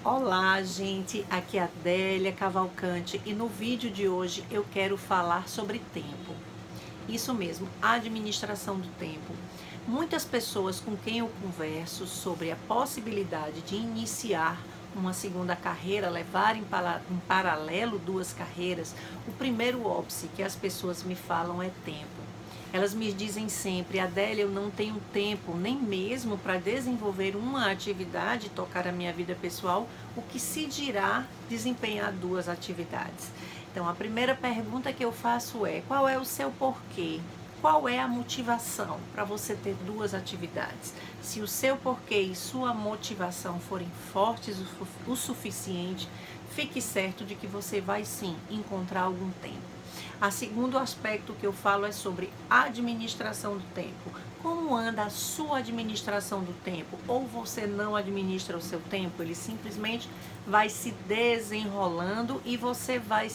Olá, gente, aqui é a Adélia Cavalcante e no vídeo de hoje eu quero falar sobre tempo. Isso mesmo, administração do tempo. Muitas pessoas com quem eu converso sobre a possibilidade de iniciar uma segunda carreira, levar em paralelo duas carreiras, o primeiro óbice que as pessoas me falam é tempo. Elas me dizem sempre: Adélia, eu não tenho tempo nem mesmo para desenvolver uma atividade, tocar a minha vida pessoal, o que se dirá desempenhar duas atividades. Então, a primeira pergunta que eu faço é: qual é o seu porquê? Qual é a motivação para você ter duas atividades? Se o seu porquê e sua motivação forem fortes o suficiente, fique certo de que você vai sim encontrar algum tempo. O segundo aspecto que eu falo é sobre administração do tempo. Como anda a sua administração do tempo? Ou você não administra o seu tempo, ele simplesmente vai se desenrolando e você vai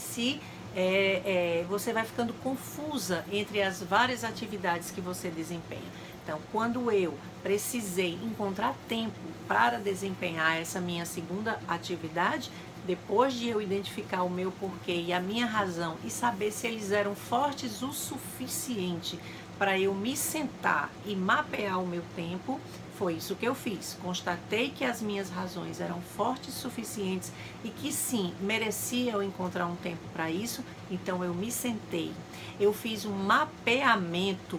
você vai ficando confusa entre as várias atividades que você desempenha. Então, quando eu precisei encontrar tempo para desempenhar essa minha segunda atividade, depois de eu identificar o meu porquê e a minha razão e saber se eles eram fortes o suficiente para eu me sentar e mapear o meu tempo, foi isso que eu fiz. Constatei que as minhas razões eram fortes o suficientes e que sim, merecia eu encontrar um tempo para isso, então eu me sentei. Eu fiz um mapeamento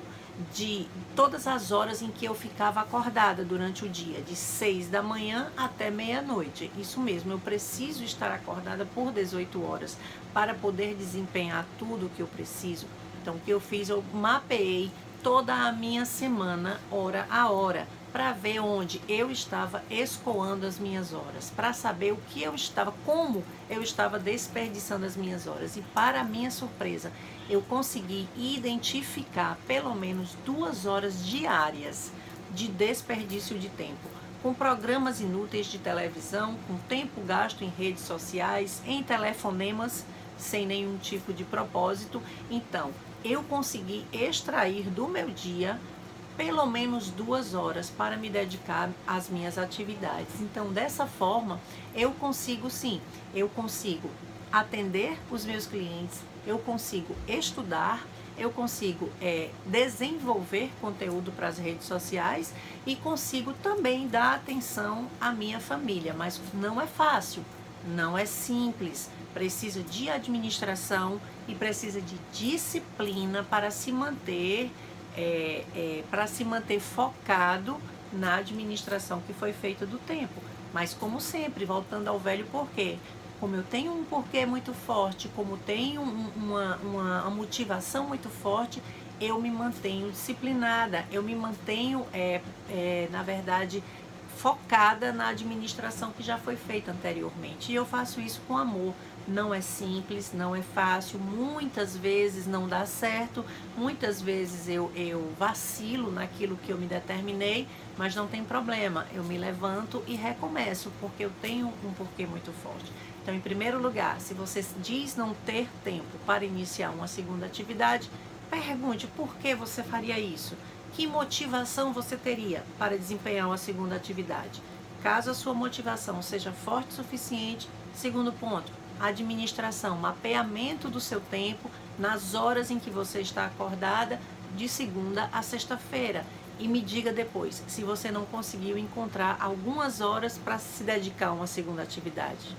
de todas as horas em que eu ficava acordada durante o dia, de 6 da manhã até meia-noite. Isso mesmo, eu preciso estar acordada por 18 horas para poder desempenhar tudo o que eu preciso. Então, o que eu fiz, eu mapeei toda a minha semana, hora a hora, para ver onde eu estava escoando as minhas horas, para saber o que eu estava, como eu estava desperdiçando as minhas horas. E para minha surpresa, eu consegui identificar pelo menos 2 horas diárias de desperdício de tempo, com programas inúteis de televisão, com tempo gasto em redes sociais, em telefonemas sem nenhum tipo de propósito. Então, eu consegui extrair do meu dia pelo menos 2 horas para me dedicar às minhas atividades. Então, dessa forma, eu consigo sim, eu consigo atender os meus clientes, eu consigo estudar, eu consigo desenvolver conteúdo para as redes sociais e consigo também dar atenção à minha família. Mas não é fácil, não é simples, precisa de administração e precisa de disciplina para se manter focado na administração que foi feita do tempo. Mas como sempre, voltando ao velho porquê, como eu tenho um porquê muito forte, como tenho uma motivação muito forte, eu me mantenho disciplinada, eu me mantenho, na verdade, focada na administração que já foi feita anteriormente. E eu faço isso com amor. Não é simples, não é fácil, muitas vezes não dá certo, muitas vezes eu vacilo naquilo que eu me determinei, mas não tem problema, eu me levanto e recomeço, porque eu tenho um porquê muito forte. Então, em primeiro lugar, se você diz não ter tempo para iniciar uma segunda atividade, pergunte por que você faria isso. Que motivação você teria para desempenhar uma segunda atividade? Caso a sua motivação seja forte o suficiente, segundo ponto, administração, mapeamento do seu tempo nas horas em que você está acordada, de segunda a sexta-feira. E me diga depois se você não conseguiu encontrar algumas horas para se dedicar a uma segunda atividade.